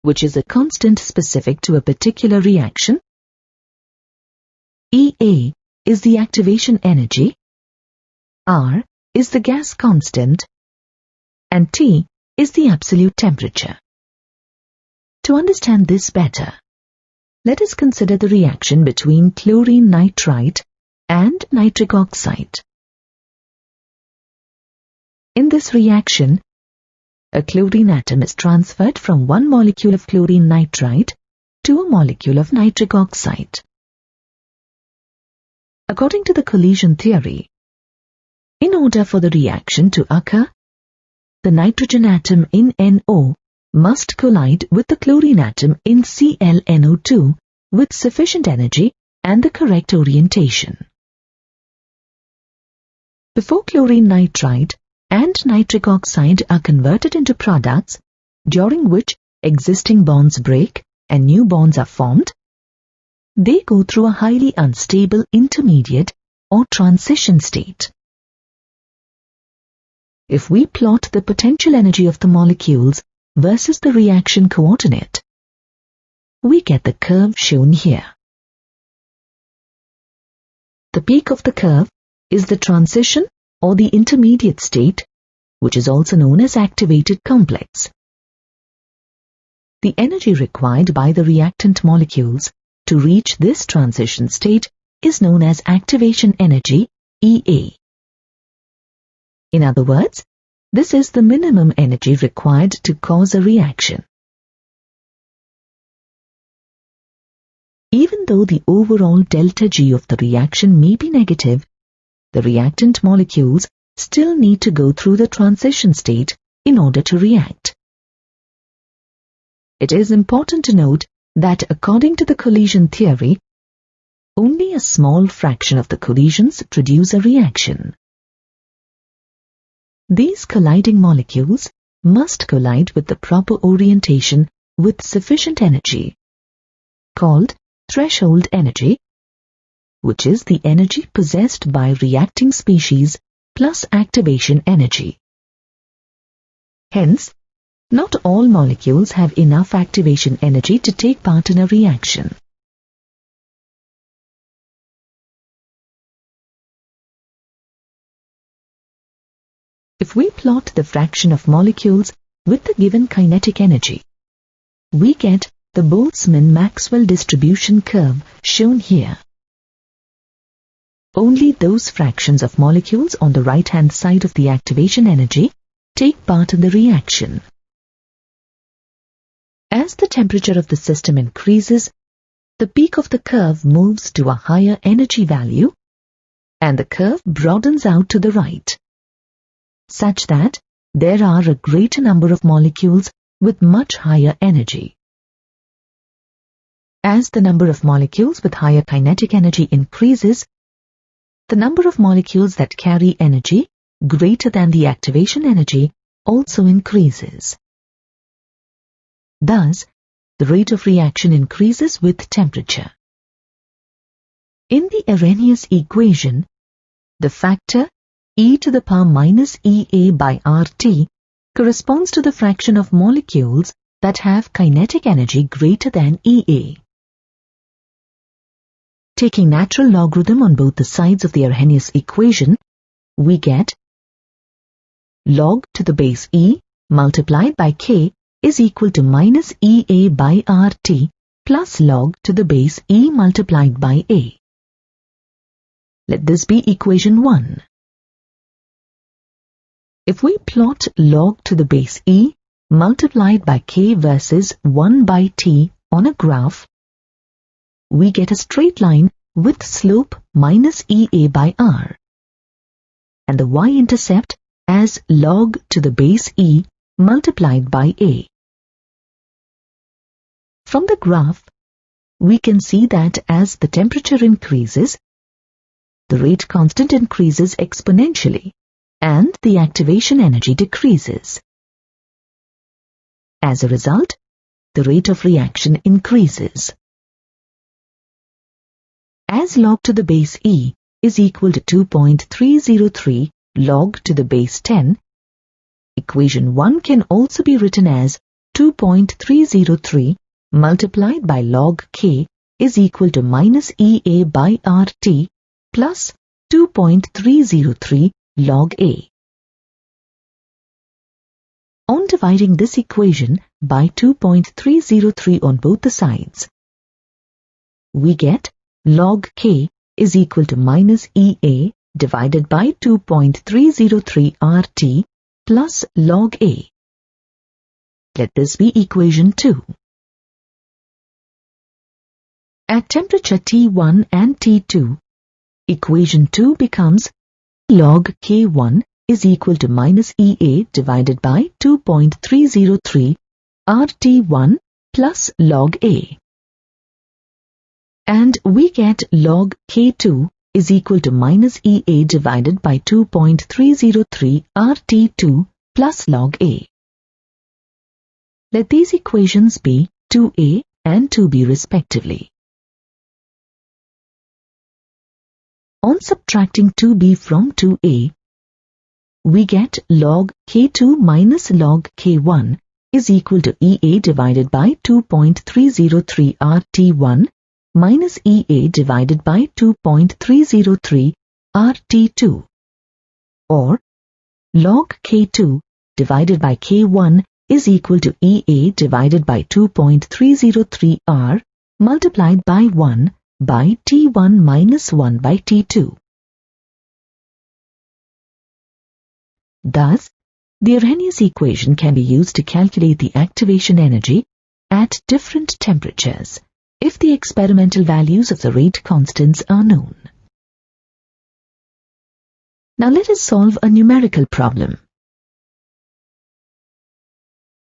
which is a constant specific to a particular reaction. EA is the activation energy. R is the gas constant. And T is the absolute temperature. To understand this better, let us consider the reaction between chlorine nitrite and nitric oxide. In this reaction, a chlorine atom is transferred from one molecule of chlorine nitrite to a molecule of nitric oxide. According to the collision theory, in order for the reaction to occur, the nitrogen atom in NO must collide with the chlorine atom in ClNO2 with sufficient energy and the correct orientation. Before chlorine nitrite and nitric oxide are converted into products, during which existing bonds break and new bonds are formed, they go through a highly unstable intermediate or transition state. If we plot the potential energy of the molecules versus the reaction coordinate, we get the curve shown here. The peak of the curve is the transition or the intermediate state, which is also known as activated complex. The energy required by the reactant molecules to reach this transition state is known as activation energy, EA. In other words, this is the minimum energy required to cause a reaction. Even though the overall delta G of the reaction may be negative, the reactant molecules still need to go through the transition state in order to react. It is important to note that according to the collision theory, only a small fraction of the collisions produce a reaction. These colliding molecules must collide with the proper orientation with sufficient energy, called threshold energy, which is the energy possessed by reacting species plus activation energy. Hence, not all molecules have enough activation energy to take part in a reaction. If we plot the fraction of molecules with the given kinetic energy, we get the Boltzmann-Maxwell distribution curve shown here. Only those fractions of molecules on the right-hand side of the activation energy take part in the reaction. As the temperature of the system increases, the peak of the curve moves to a higher energy value, and the curve broadens out to the right, such that there are a greater number of molecules with much higher energy. As the number of molecules with higher kinetic energy increases, the number of molecules that carry energy greater than the activation energy also increases. Thus, the rate of reaction increases with temperature. In the Arrhenius equation, the factor e to the power minus EA by RT corresponds to the fraction of molecules that have kinetic energy greater than EA. Taking natural logarithm on both the sides of the Arrhenius equation, we get log to the base E multiplied by K is equal to minus EA by RT plus log to the base E multiplied by A. Let this be equation 1. If we plot log to the base E multiplied by K versus 1 by T on a graph, we get a straight line with slope minus EA by R, and the y-intercept as log to the base E multiplied by A. From the graph, we can see that as the temperature increases, the rate constant increases exponentially, and the activation energy decreases. As a result, the rate of reaction increases. As log to the base E is equal to 2.303 log to the base 10, Equation 1 can also be written as 2.303 multiplied by log K is equal to minus EA by RT plus 2.303 log A. On dividing this equation by 2.303 on both the sides, we get log K is equal to minus EA divided by 2.303 RT plus log A. Let this be equation 2. At temperature T1 and T2, equation 2 becomes log K1 is equal to minus EA divided by 2.303 RT1 plus log A. And we get log K2 is equal to minus EA divided by 2.303 RT2 plus log A. Let these equations be 2A and 2B respectively. On subtracting 2B from 2A, we get log K2 minus log K1 is equal to EA divided by 2.303 RT1 minus EA divided by 2.303 RT2, or log K2 divided by K1 is equal to EA divided by 2.303 R multiplied by 1 by T1 minus 1 by T2. Thus, the Arrhenius equation can be used to calculate the activation energy at different temperatures if the experimental values of the rate constants are known. Now let us solve a numerical problem.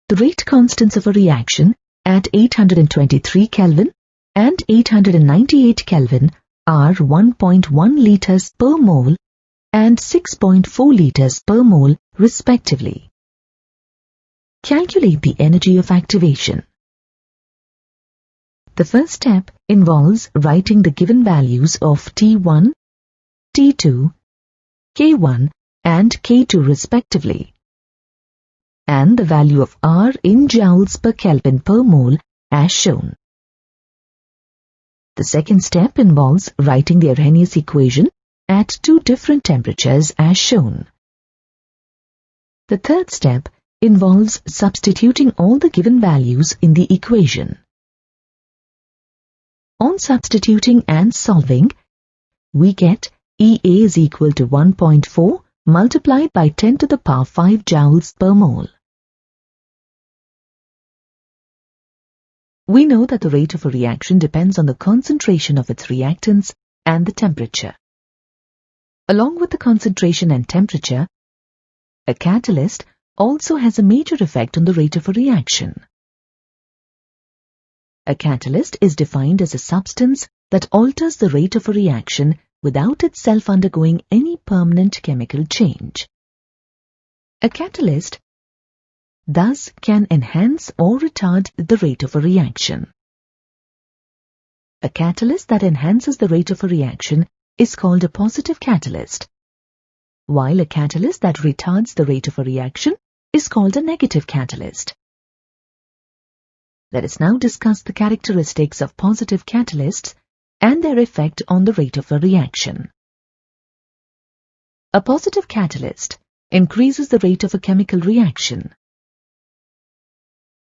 The rate constants of a reaction at 823 Kelvin and 898 Kelvin are 1.1 liters per mole and 6.4 liters per mole respectively. Calculate the energy of activation. The first step involves writing the given values of T1, T2, K1 and K2 respectively, and the value of R in joules per Kelvin per mole as shown. The second step involves writing the Arrhenius equation at two different temperatures as shown. The third step involves substituting all the given values in the equation. On substituting and solving, we get EA is equal to 1.4 multiplied by 10 to the power 5 joules per mole. We know that the rate of a reaction depends on the concentration of its reactants and the temperature. Along with the concentration and temperature, a catalyst also has a major effect on the rate of a reaction. A catalyst is defined as a substance that alters the rate of a reaction without itself undergoing any permanent chemical change. A catalyst thus can enhance or retard the rate of a reaction. A catalyst that enhances the rate of a reaction is called a positive catalyst, while a catalyst that retards the rate of a reaction is called a negative catalyst. Let us now discuss the characteristics of positive catalysts and their effect on the rate of a reaction. A positive catalyst increases the rate of a chemical reaction,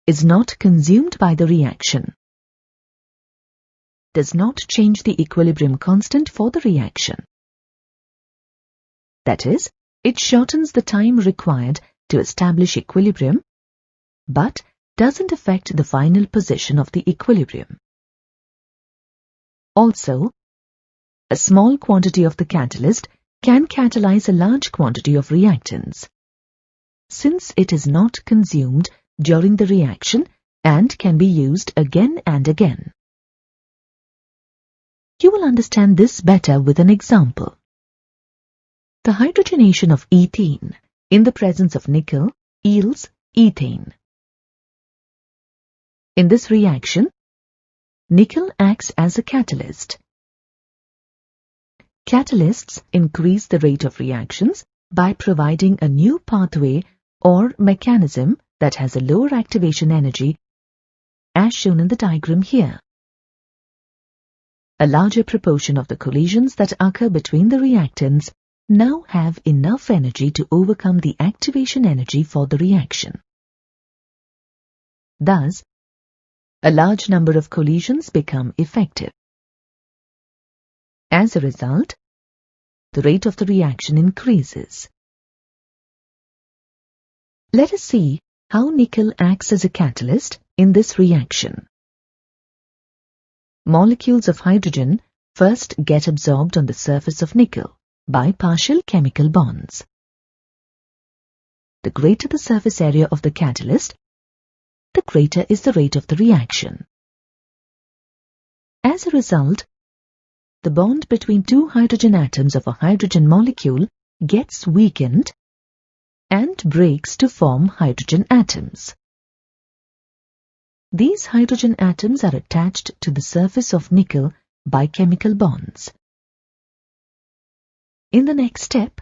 is not consumed by the reaction, does not change the equilibrium constant for the reaction. That is, it shortens the time required to establish equilibrium, but doesn't affect the final position of the equilibrium. Also, a small quantity of the catalyst can catalyze a large quantity of reactants, since it is not consumed during the reaction and can be used again and again. You will understand this better with an example. The hydrogenation of ethene in the presence of nickel yields ethane. In this reaction, nickel acts as a catalyst. Catalysts increase the rate of reactions by providing a new pathway or mechanism that has a lower activation energy, as shown in the diagram here. A larger proportion of the collisions that occur between the reactants now have enough energy to overcome the activation energy for the reaction. Thus, a large number of collisions become effective. As a result, the rate of the reaction increases. Let us see how nickel acts as a catalyst in this reaction. Molecules of hydrogen first get absorbed on the surface of nickel by partial chemical bonds. The greater the surface area of the catalyst, the greater is the rate of the reaction. As a result, the bond between two hydrogen atoms of a hydrogen molecule gets weakened and breaks to form hydrogen atoms. These hydrogen atoms are attached to the surface of nickel by chemical bonds. In the next step,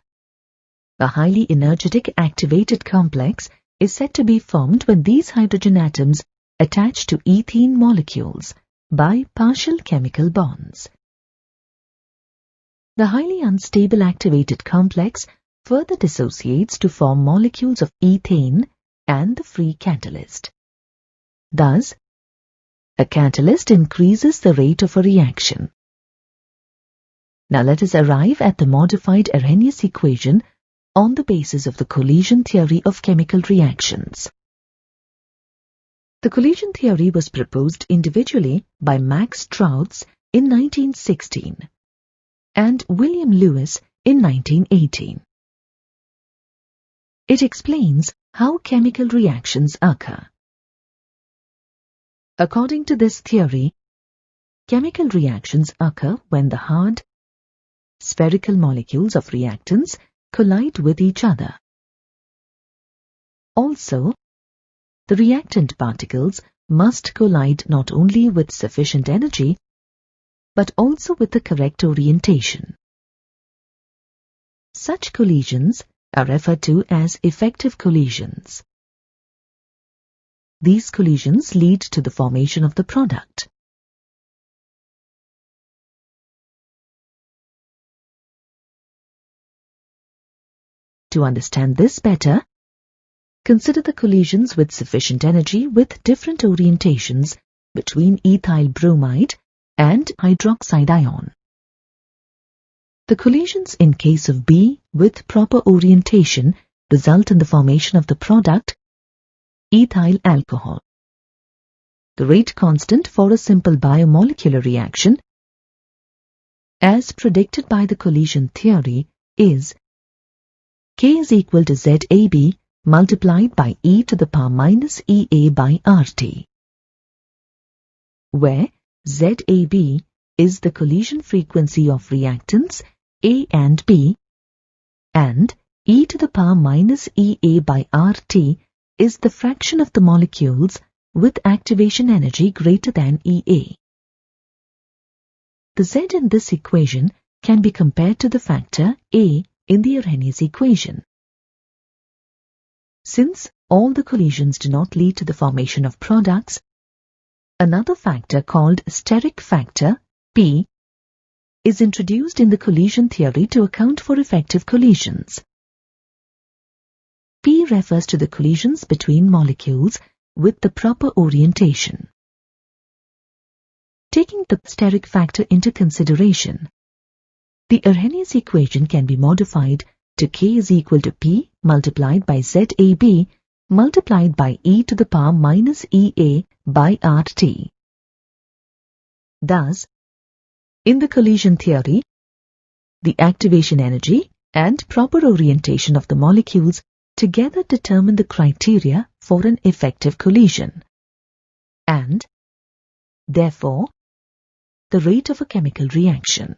a highly energetic activated complex is said to be formed when these hydrogen atoms attach to ethene molecules by partial chemical bonds. The highly unstable activated complex further dissociates to form molecules of ethane and the free catalyst. Thus, a catalyst increases the rate of a reaction. Now let us arrive at the modified Arrhenius equation on the basis of the collision theory of chemical reactions. The collision theory was proposed individually by Max Strauss in 1916 and William Lewis in 1918. It explains how chemical reactions occur. According to this theory, chemical reactions occur when the hard, spherical molecules of reactants collide with each other. Also, the reactant particles must collide not only with sufficient energy, but also with the correct orientation. Such collisions are referred to as effective collisions. These collisions lead to the formation of the product. To understand this better, consider the collisions with sufficient energy with different orientations between ethyl bromide and hydroxide ion. The collisions in case of B with proper orientation result in the formation of the product ethyl alcohol. The rate constant for a simple biomolecular reaction, as predicted by the collision theory, is K is equal to ZAB multiplied by e to the power minus EA by RT, where ZAB is the collision frequency of reactants A and B, and e to the power minus EA by RT is the fraction of the molecules with activation energy greater than EA. The Z in this equation can be compared to the factor A in the Arrhenius equation. Since all the collisions do not lead to the formation of products, another factor called steric factor, P, is introduced in the collision theory to account for effective collisions. P refers to the collisions between molecules with the proper orientation. Taking the steric factor into consideration, the Arrhenius equation can be modified to K is equal to P multiplied by ZAB multiplied by e to the power minus EA by RT. Thus, in the collision theory, the activation energy and proper orientation of the molecules together determine the criteria for an effective collision, and, therefore, the rate of a chemical reaction.